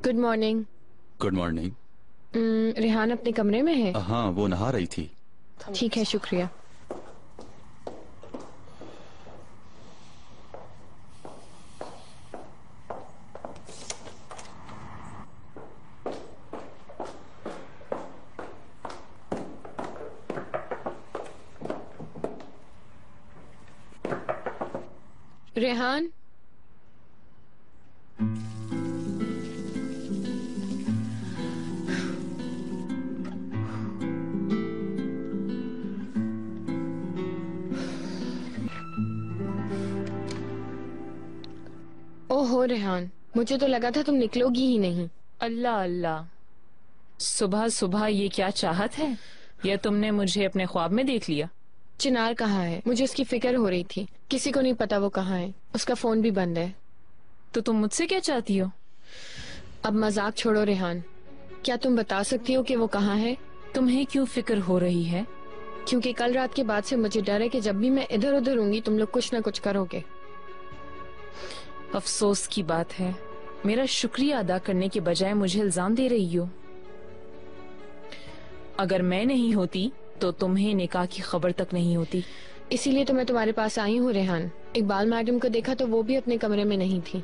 Good morning. Good morning. Rehan अपने कमरे में है? हाँ, वो नहा रही थी। ठीक है, शुक्रिया। रेहान, ओहो रेहान, मुझे तो लगा था तुम निकलोगी ही नहीं। अल्लाह अल्लाह, सुबह सुबह ये क्या चाहत है? या तुमने मुझे अपने ख्वाब में देख लिया? चिनार कहाँ है? मुझे उसकी फिक्र हो रही थी। किसी को नहीं पता वो कहाँ है। उसका फोन भी बंद है। तो तुम मुझसे क्या चाहती हो? अब मजाक छोड़ो रेहान, क्या तुम बता सकती हो कि वो कहाँ है? तुम्हें क्यों फिक्र हो रही है? क्योंकि कल रात के बाद से मुझे डर है कि जब भी मैं इधर उधर होंगी तुम लोग कुछ न कुछ करोगे। अफसोस की बात है, मेरा शुक्रिया अदा करने के बजाय मुझे इल्जाम दे रही हो। अगर मैं नहीं होती तो तुम्हें निकाह की खबर तक नहीं होती। इसीलिए तो मैं तुम्हारे पास आई हूँ रेहान। इकबाल मैडम को देखा तो वो भी अपने कमरे में नहीं थी,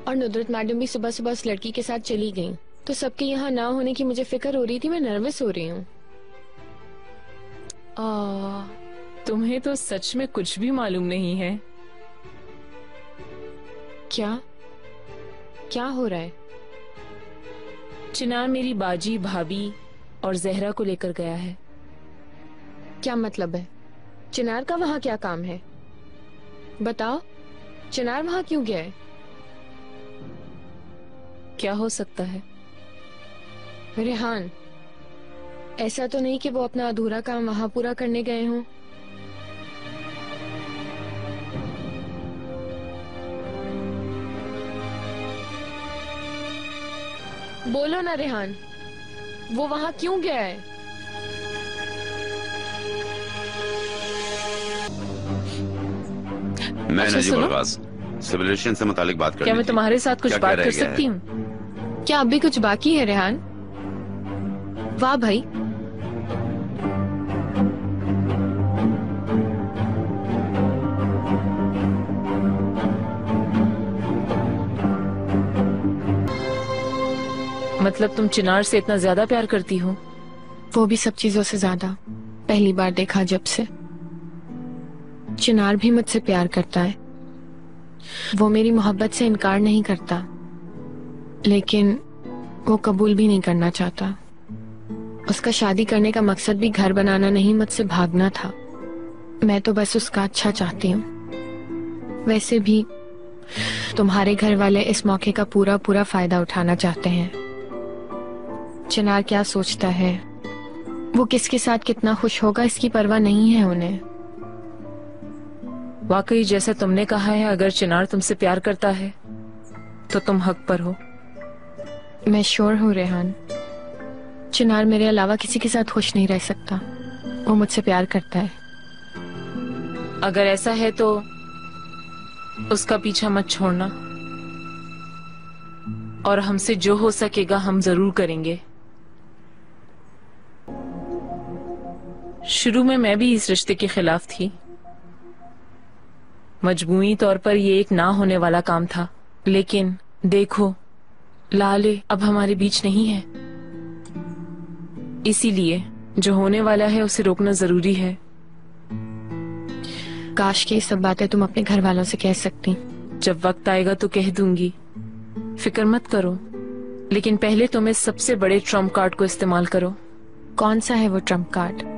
और नुदरत मैडम भी सुबह सुबह उस लड़की के साथ चली गयी। तो सबके यहाँ ना होने की मुझे फिक्र हो रही थी। मैं नर्वस हो रही हूँ। तुम्हें तो सच में कुछ भी मालूम नहीं है। क्या क्या हो रहा है? चिनार मेरी बाजी, भाभी और जहरा को लेकर गया है। क्या मतलब है? चिनार का वहाँ क्या काम है? बताओ, चिनार वहाँ क्यों गया है? क्या हो सकता है? रेहान, ऐसा तो नहीं कि वो अपना अधूरा काम वहाँ पूरा करने गए हों? बोलो ना रेहान, वो वहाँ क्यों गया है? मैं अच्छा, नजीब सुनो। अब्बास, सिविलाइजेशन से मुतालिक बात करनी क्या मैं थी। तुम्हारे साथ कुछ क्या बात रह कर गया सकती है? हूँ? क्या अभी कुछ बाकी है रेहान? वाह भाई, मतलब तुम चिनार से इतना ज्यादा प्यार करती हो? वो भी सब चीजों से ज्यादा। पहली बार देखा जब से। चिनार भी मुझसे प्यार करता है। वो मेरी मोहब्बत से इनकार नहीं करता, लेकिन वो कबूल भी नहीं करना चाहता। उसका शादी करने का मकसद भी घर बनाना नहीं, मुझसे भागना था। मैं तो बस उसका अच्छा चाहती हूँ। वैसे भी तुम्हारे घर वाले इस मौके का पूरा पूरा फायदा उठाना चाहते हैं। चिनार क्या सोचता है, वो किसके साथ कितना खुश होगा, इसकी परवाह नहीं है उन्हें। वाकई जैसा तुमने कहा है, अगर चिनार तुमसे प्यार करता है तो तुम हक पर हो। मैं श्योर हूँ रेहान, चिनार मेरे अलावा किसी के साथ खुश नहीं रह सकता। वो मुझसे प्यार करता है। अगर ऐसा है तो उसका पीछा मत छोड़ना, और हमसे जो हो सकेगा हम जरूर करेंगे। शुरू में मैं भी इस रिश्ते के खिलाफ थी। मजबूरी तौर पर ये एक ना होने वाला काम था, लेकिन देखो लाले अब हमारे बीच नहीं है। इसीलिए जो होने वाला है उसे रोकना जरूरी है। काश कि ये सब बातें तुम अपने घर वालों से कह सकती। जब वक्त आएगा तो कह दूंगी, फिक्र मत करो। लेकिन पहले तुम इस सबसे बड़े ट्रम्प कार्ड को इस्तेमाल करो। कौन सा है वो ट्रम्प कार्ड?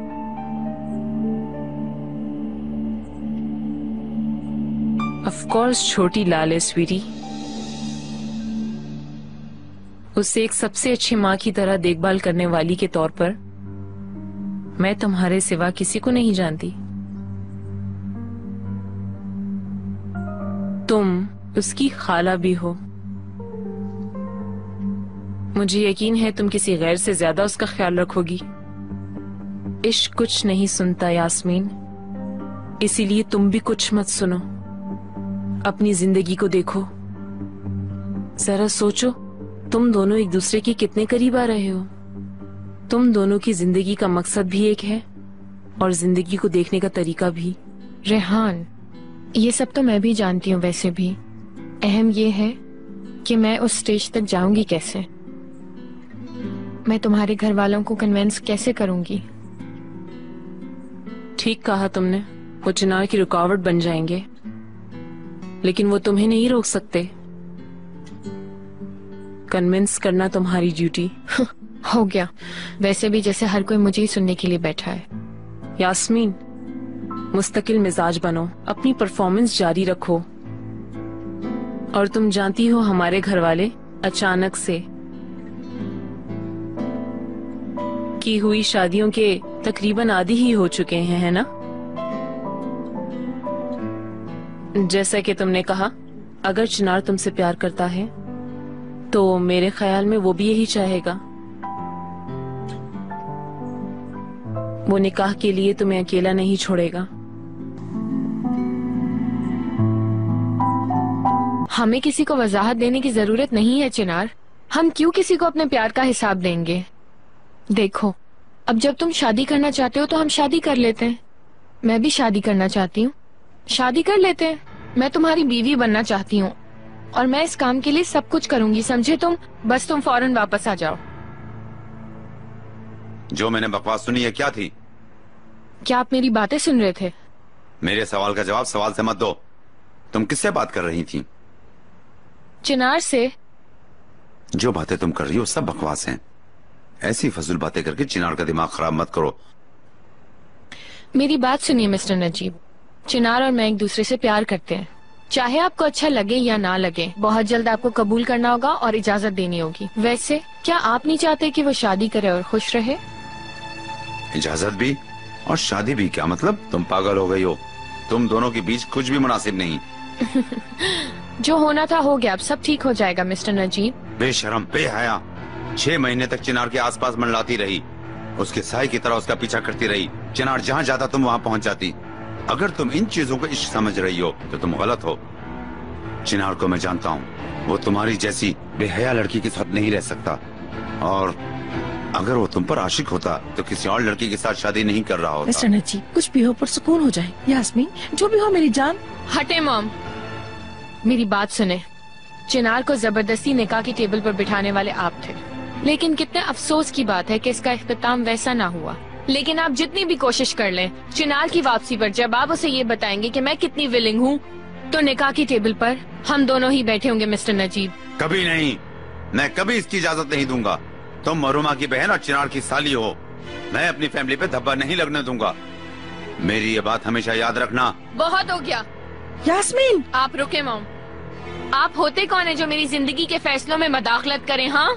ऑफ कोर्स छोटी लाल है स्वीटी। उसे एक सबसे अच्छी माँ की तरह देखभाल करने वाली के तौर पर मैं तुम्हारे सिवा किसी को नहीं जानती। तुम उसकी खाला भी हो। मुझे यकीन है तुम किसी गैर से ज्यादा उसका ख्याल रखोगी। इश्क कुछ नहीं सुनता यास्मीन, इसीलिए तुम भी कुछ मत सुनो। अपनी जिंदगी को देखो, जरा सोचो तुम दोनों एक दूसरे के कितने करीब आ रहे हो। तुम दोनों की जिंदगी का मकसद भी एक है और जिंदगी को देखने का तरीका भी। रेहान, ये सब तो मैं भी जानती हूँ, वैसे भी अहम ये है कि मैं उस स्टेज तक जाऊंगी कैसे। मैं तुम्हारे घर वालों को कन्विंस कैसे करूंगी। ठीक कहा तुमने, वो चिनार की रुकावट बन जाएंगे, लेकिन वो तुम्हें नहीं रोक सकते। कन्विंस करना तुम्हारी ड्यूटी। हो गया, वैसे भी जैसे हर कोई मुझे ही सुनने के लिए बैठा है। यास्मीन, मुस्तकिल मिजाज बनो, अपनी परफॉर्मेंस जारी रखो। और तुम जानती हो हमारे घर वाले अचानक से की हुई शादियों के तकरीबन आदी ही हो चुके हैं, है ना? जैसा कि तुमने कहा, अगर चिनार तुमसे प्यार करता है तो मेरे ख्याल में वो भी यही चाहेगा। वो निकाह के लिए तुम्हें अकेला नहीं छोड़ेगा। हमें किसी को वजाहत देने की जरूरत नहीं है चिनार। हम क्यों किसी को अपने प्यार का हिसाब देंगे। देखो, अब जब तुम शादी करना चाहते हो तो हम शादी कर लेते हैं। मैं भी शादी करना चाहती हूँ, शादी कर लेते हैं। मैं तुम्हारी बीवी बनना चाहती हूँ और मैं इस काम के लिए सब कुछ करूंगी, समझे तुम? बस तुम फौरन वापस आ जाओ। जो मैंने बकवास सुनी है क्या थी? क्या आप मेरी बातें सुन रहे थे? मेरे सवाल का जवाब सवाल से मत दो। तुम किससे बात कर रही थी? चिनार से। जो बातें तुम कर रही हो सब बकवास हैं। ऐसी फजूल बातें करके चिनार का दिमाग खराब मत करो। मेरी बात सुनिए मिस्टर नजीब, चिनार और मैं एक दूसरे से प्यार करते हैं। चाहे आपको अच्छा लगे या ना लगे, बहुत जल्द आपको कबूल करना होगा और इजाजत देनी होगी। वैसे क्या आप नहीं चाहते कि वो शादी करे और खुश रहे? इजाजत भी और शादी भी? क्या मतलब? तुम पागल हो गई हो। तुम दोनों के बीच कुछ भी मुनासिब नहीं। जो होना था हो गया, अब सब ठीक हो जाएगा मिस्टर नजीब। बेशरम, बेहया, 6 महीने तक चिनार के आसपास मंडलाती रही, उसके साए की तरह उसका पीछा करती रही। चिनार जहाँ जाता तुम वहाँ पहुँच जाती। अगर तुम इन चीजों को इश्क समझ रही हो तो तुम गलत हो। चिनार को मैं जानता हूँ, वो तुम्हारी जैसी बेहया लड़की के साथ नहीं रह सकता। और अगर वो तुम पर आशिक होता तो किसी और लड़की के साथ शादी नहीं कर रहा होता। मिस्टर नजीब, कुछ भी हो पर सुकून हो जाए। यास्मीन, जो भी हो मेरी जान। हटे मॉम, मेरी बात सुने। चिनार को जबरदस्ती निकाह की टेबल पर बिठाने वाले आप थे, लेकिन कितने अफसोस की बात है कि इसका इख्तिताम वैसा ना हुआ। लेकिन आप जितनी भी कोशिश कर लें, चिनार की वापसी पर जब आप उसे ये बताएंगे कि मैं कितनी विलिंग हूँ, तो निकाह की टेबल पर हम दोनों ही बैठे होंगे मिस्टर नजीब। कभी नहीं, मैं कभी इसकी इजाजत नहीं दूंगा। तुम मरूमा की बहन और चिनार की साली हो। मैं अपनी फैमिली पे धब्बा नहीं लगने दूंगा। मेरी ये बात हमेशा याद रखना। बहुत हो गया यास्मीन, आप रुके मॉम। आप होते कौन है जो मेरी जिंदगी के फैसलों में मदाखलत करें? हाँ,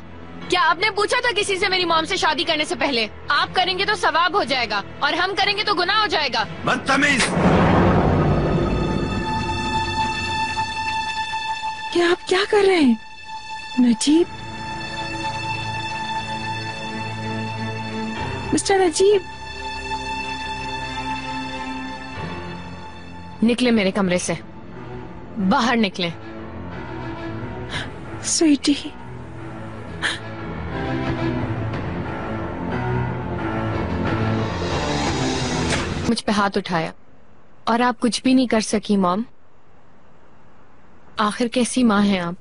क्या आपने पूछा था किसी से मेरी मॉम से शादी करने से पहले? आप करेंगे तो सवाब हो जाएगा और हम करेंगे तो गुनाह हो जाएगा। बदतमीज! क्या आप क्या कर रहे हैं? नजीब, मिस्टर नजीब, निकले मेरे कमरे से, बाहर निकले। स्वीटी, मुझ पे हाथ उठाया और आप कुछ भी नहीं कर सकी मॉम। आखिर कैसी माँ हैं आप?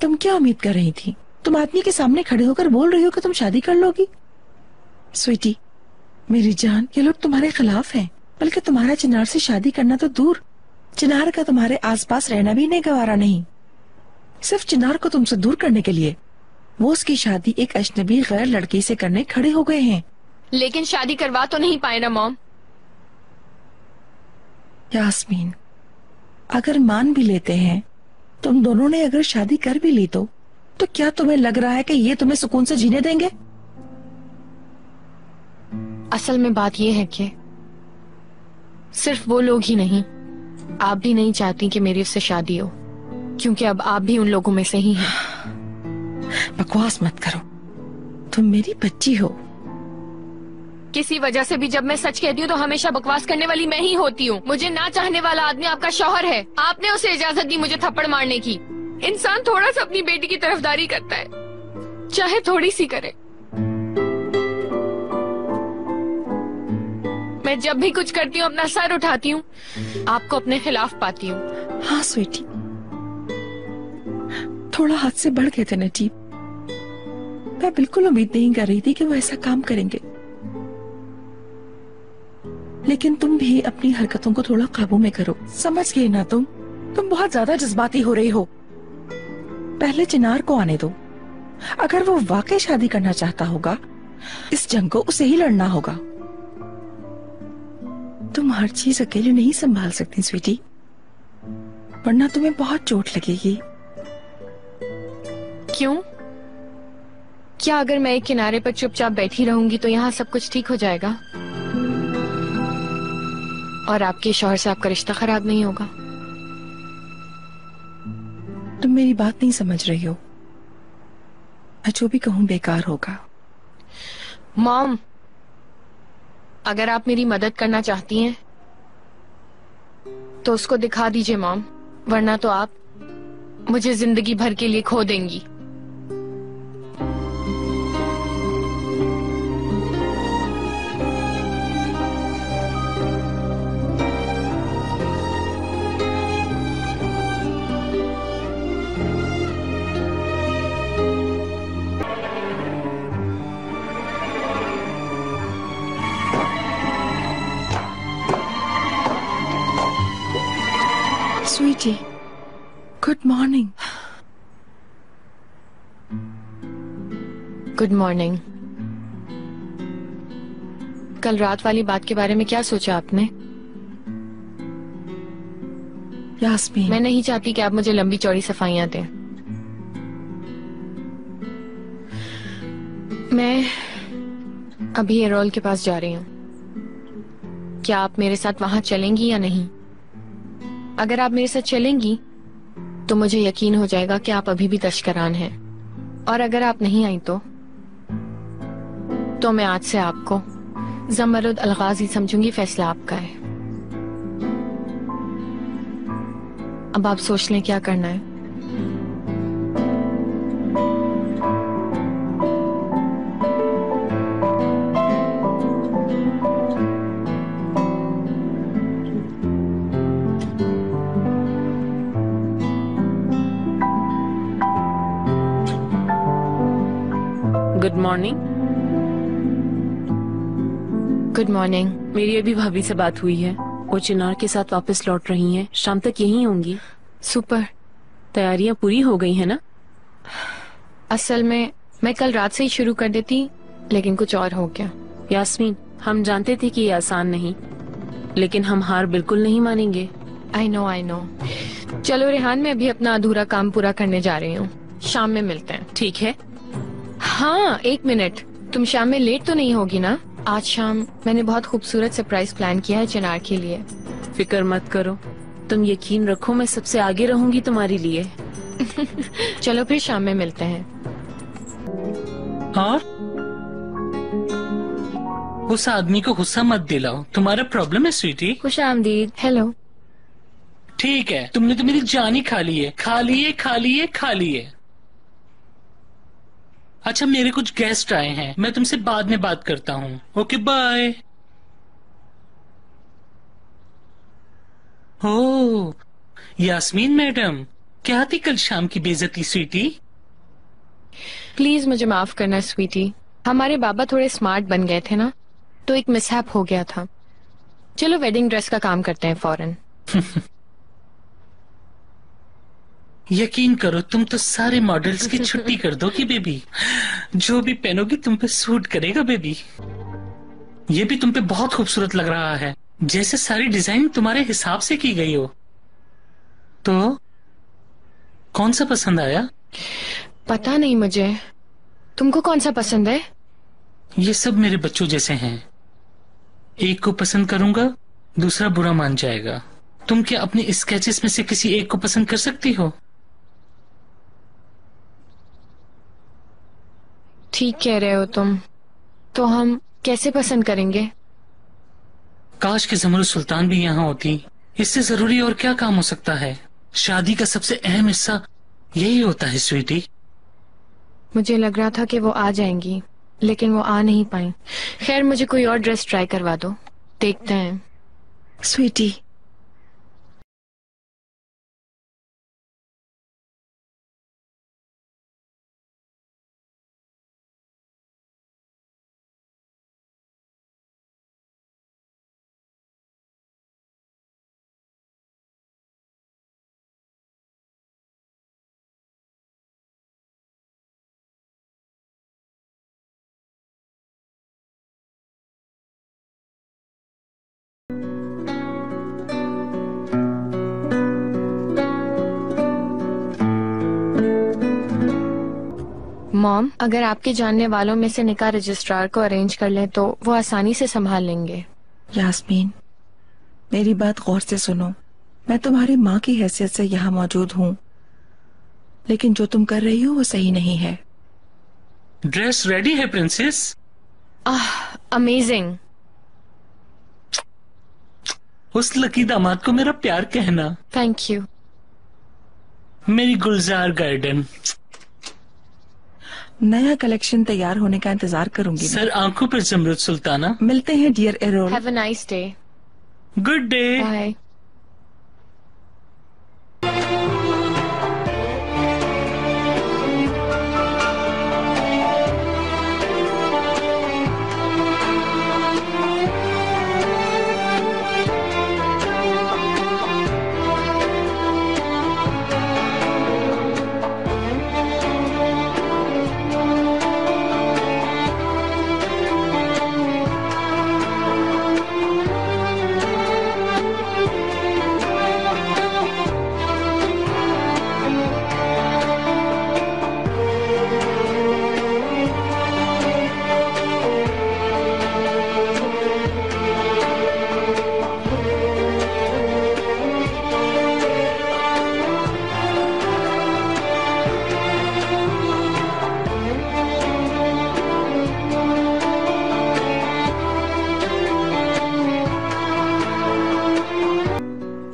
तुम क्या उम्मीद कर रही थी? तुम आदमी के सामने खड़े होकर बोल रही हो कि तुम शादी कर लोगी। स्वीटी, मेरी जान, ये लोग तुम्हारे खिलाफ हैं। बल्कि तुम्हारा चिनार से शादी करना तो दूर, चिनार का तुम्हारे आसपास रहना भी नहीं गवारा नहीं। सिर्फ चिनार को तुमसे दूर करने के लिए वो उसकी शादी एक अजनबी गैर लड़की से करने खड़े हो गए हैं। लेकिन शादी करवा तो नहीं पाए ना मॉम। यास्मीन, अगर मान भी लेते हैं तुम दोनों ने, अगर शादी कर भी ली तो क्या तुम्हें लग रहा है कि ये तुम्हें सुकून से जीने देंगे? असल में बात यह है कि सिर्फ वो लोग ही नहीं, आप भी नहीं चाहती कि मेरी उससे शादी हो, क्योंकि अब आप भी उन लोगों में से ही हैं। बकवास मत करो, तुम मेरी बच्ची हो। किसी वजह से भी जब मैं सच कहती हूँ तो हमेशा बकवास करने वाली मैं ही होती हूँ। मुझे ना चाहने वाला आदमी आपका शौहर है। आपने उसे इजाजत दी मुझे थप्पड़ मारने की। इंसान थोड़ा सा अपनी बेटी की तरफदारी करता है, चाहे थोड़ी सी करे। मैं जब भी कुछ करती हूँ अपना सर उठाती हूँ, आपको अपने खिलाफ पाती हूँ। हाँ स्वीटी, थोड़ा हाथ से बढ़ गए थे नजीब। मैं बिल्कुल उम्मीद नहीं कर रही थी कि वो ऐसा काम करेंगे, लेकिन तुम भी अपनी हरकतों को थोड़ा काबू में करो। समझ गए ना तुम बहुत ज्यादा जज्बाती हो रही हो। पहले चिनार को आने दो। अगर वो वाकई शादी करना चाहता होगा, इस जंग को उसे ही लड़ना होगा। तुम हर चीज अकेले नहीं संभाल सकती स्वीटी, वरना तुम्हें बहुत चोट लगेगी। क्यों? क्या अगर मैं एक किनारे पर चुपचाप बैठी रहूंगी तो यहाँ सब कुछ ठीक हो जाएगा और आपके शौहर से आपका रिश्ता खराब नहीं होगा? तुम मेरी बात नहीं समझ रही हो। मैं जो भी कहूं बेकार होगा। मॉम, अगर आप मेरी मदद करना चाहती हैं तो उसको दिखा दीजिए मॉम, वरना तो आप मुझे जिंदगी भर के लिए खो देंगी। Sweetie, good morning. Good morning. कल रात वाली बात के बारे में क्या सोचा आपने? यास्मीन, मैं नहीं चाहती कि आप मुझे लंबी चौड़ी सफाइयां दें। मैं अभी एरोल के पास जा रही हूँ। क्या आप मेरे साथ वहां चलेंगी या नहीं? अगर आप मेरे साथ चलेंगी तो मुझे यकीन हो जाएगा कि आप अभी भी तश्करान हैं, और अगर आप नहीं आई तो मैं आज से आपको ज़मरुद अलगाजी समझूंगी। फैसला आपका है। अब आप सोच लें क्या करना है। Good morning. Good morning. मेरी अभी भाभी से बात हुई है, वो चिनार के साथ वापस लौट रही हैं। शाम तक यहीं होंगी। सुपर। तैयारियां पूरी हो गई है ना? असल में मैं कल रात से ही शुरू कर देती, लेकिन कुछ और हो गया। यास्मीन, हम जानते थे कि ये आसान नहीं, लेकिन हम हार बिल्कुल नहीं मानेंगे। I know. चलो रेहान, मैं अभी अपना अधूरा काम पूरा करने जा रही हूँ। शाम में मिलते हैं। ठीक है। हाँ, एक मिनट, तुम शाम में लेट तो नहीं होगी ना? आज शाम मैंने बहुत खूबसूरत सरप्राइज प्लान किया है चिनार के लिए। फिक्र मत करो, तुम यकीन रखो, मैं सबसे आगे रहूंगी तुम्हारे लिए। चलो फिर शाम में मिलते हैं। और उस आदमी को गुस्सा मत दिलाओ। तुम्हारा प्रॉब्लम है स्वीटी। खुश आमदीद। हेलो। ठीक है, तुमने तो मेरी जान ही खा ली है। खा लिए। अच्छा, मेरे कुछ गेस्ट आए हैं, मैं तुमसे बाद में बात करता हूँ। Okay, bye. ओ यास्मीन मैडम, क्या थी कल शाम की बेइज्जती स्वीटी? प्लीज मुझे माफ करना स्वीटी, हमारे बाबा थोड़े स्मार्ट बन गए थे ना, तो एक मिसहैप हो गया था। चलो वेडिंग ड्रेस का काम करते हैं फौरन। यकीन करो, तुम तो सारे मॉडल्स की छुट्टी कर दोगी बेबी। जो भी पहनोगी तुम पे सूट करेगा बेबी। ये भी तुम पे बहुत खूबसूरत लग रहा है, जैसे सारी डिजाइन तुम्हारे हिसाब से की गई हो। तो कौन सा पसंद आया? पता नहीं मुझे, तुमको कौन सा पसंद है? ये सब मेरे बच्चों जैसे हैं, एक को पसंद करूंगा दूसरा बुरा मान जाएगा। तुम क्या अपने स्केचेस में से किसी एक को पसंद कर सकती हो? ठीक कह रहे हो तुम, तो हम कैसे पसंद करेंगे? काश के ज़मरुद सुल्तान भी यहाँ होती। इससे जरूरी और क्या काम हो सकता है? शादी का सबसे अहम हिस्सा यही होता है स्वीटी। मुझे लग रहा था कि वो आ जाएंगी, लेकिन वो आ नहीं पाई। खैर, मुझे कोई और ड्रेस ट्राई करवा दो, देखते हैं। स्वीटी, मॉम, अगर आपके जानने वालों में से निकाह रजिस्ट्रार को अरेंज कर लें तो वो आसानी से संभाल लेंगे। यास्मीन, मेरी बात गौर से सुनो। मैं तुम्हारी माँ की हैसियत से यहाँ मौजूद हूँ, लेकिन जो तुम कर रही हो वो सही नहीं है। ड्रेस रेडी है प्रिंसेस? अमेजिंग। उस लकी दामाद को मेरा प्यार कहना। Thank you. मेरी गुलजार गार्डन। नया कलेक्शन तैयार होने का इंतजार करूंगी। सर आंखों पर जमरुद सुल्ताना। मिलते हैं dear Errol. Have a nice day. Good day. Bye.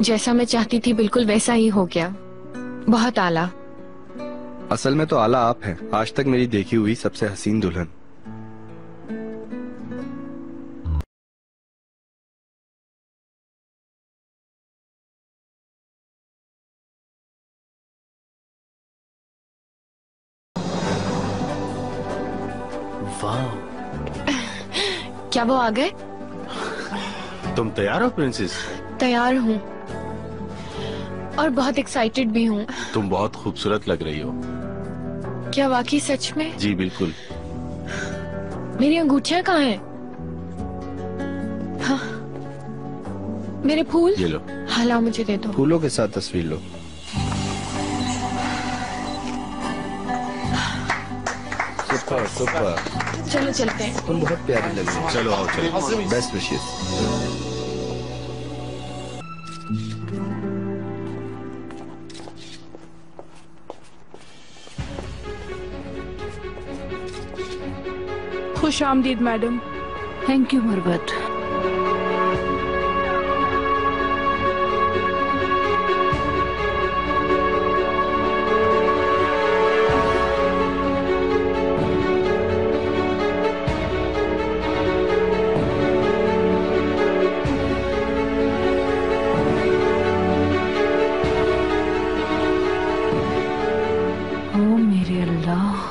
जैसा मैं चाहती थी बिल्कुल वैसा ही हो गया। बहुत आला। असल में तो आला आप हैं, आज तक मेरी देखी हुई सबसे हसीन दुल्हन। वाह, क्या वो आ गए? तुम तैयार हो प्रिंसेस? तैयार हूँ और बहुत एक्साइटेड भी हूँ। तुम बहुत खूबसूरत लग रही हो। क्या वाकई सच में? जी बिल्कुल। मेरी अंगूठियाँ कहाँ हैं? हाँ, मेरे फूल? ये लो। हाँ, लाओ मुझे दे दो। फूलों के साथ तस्वीर लो। Super super. चलो चलते हैं। तुम बहुत प्यारी लग रही हो। चलो आओ, चलो। Best wishes. खुश आमदीद मैडम। थैंक यू मुरबत। ओ मेरे अल्लाह,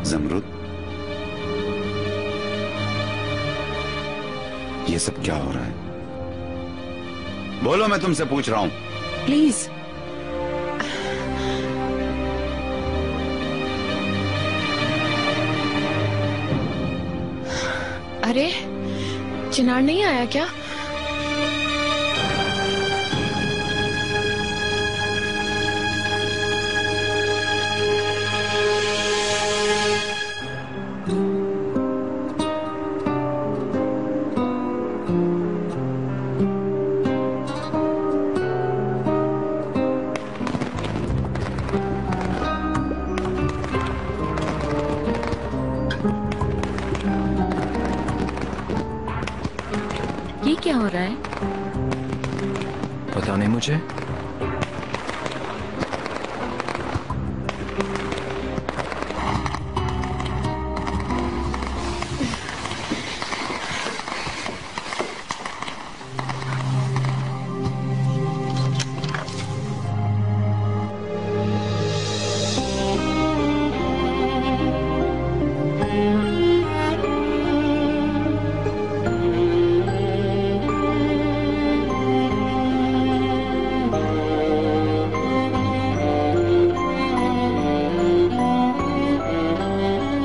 जमरुद, ये सब क्या हो रहा है? बोलो, मैं तुमसे पूछ रहा हूँ। प्लीज। अरे, चिनार नहीं आया क्या? ये क्या हो रहा है? पता नहीं मुझे।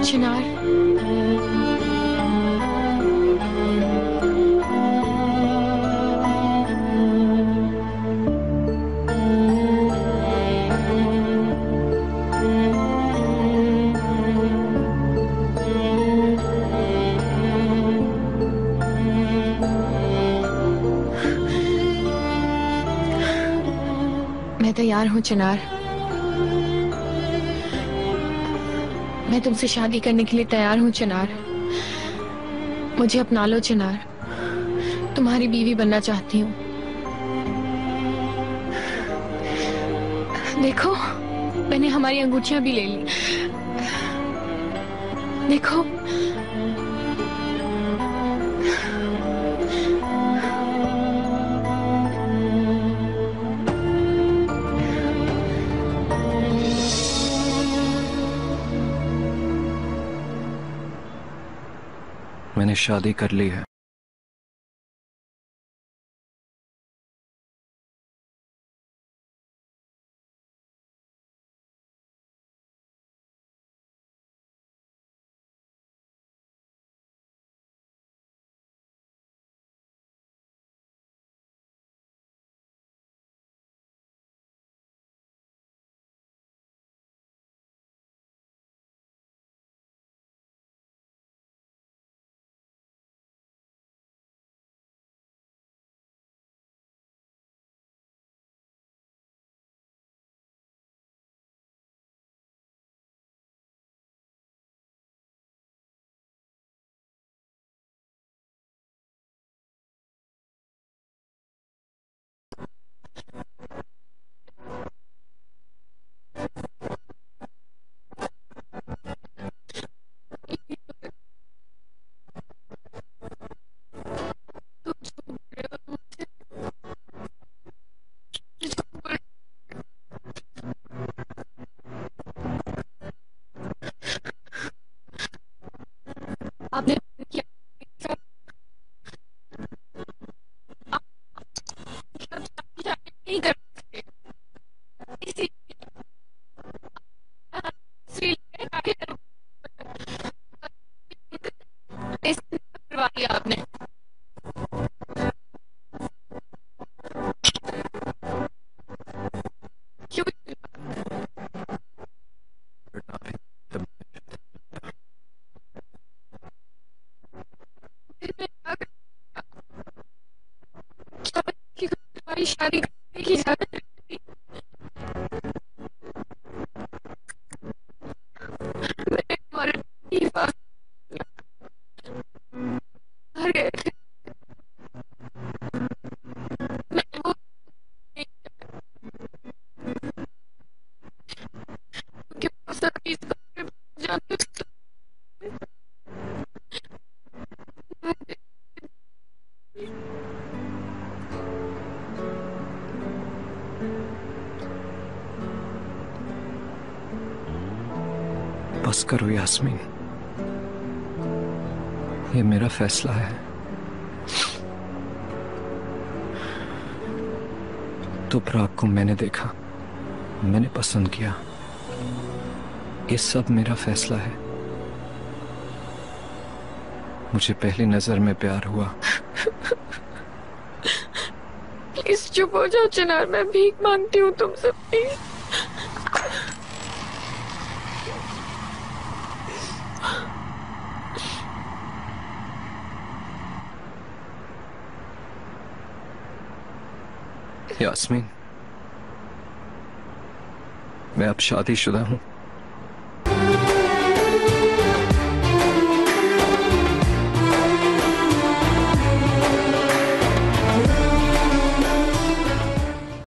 चिनार, मैं तैयार हूँ चिनार। मैं तुमसे शादी करने के लिए तैयार हूँ चिनार। मुझे अपना लो चिनार, तुम्हारी बीवी बनना चाहती हूँ। देखो, मैंने हमारी अंगूठियां भी ले ली। देखो, मैंने शादी कर ली है। आपने क्या नहीं कर सकते। करवा दिया आपने। क्यों? हमारी शादी करने की इजाजत नहीं। मैंने तुम्हारे पास अरे मैं वो क्योंकि सभी जानते बस करो यास्मीन, ये मेरा फैसला है। तो प्राग को मैंने देखा, मैंने पसंद किया, ये सब मेरा फैसला है। मुझे पहली नजर में प्यार हुआ। प्लीज चुप हो जाओ चिनार, मैं भीख मांगती हूँ तुमसे प्लीज। यास्मीन, मैं अब शादीशुदा हूं।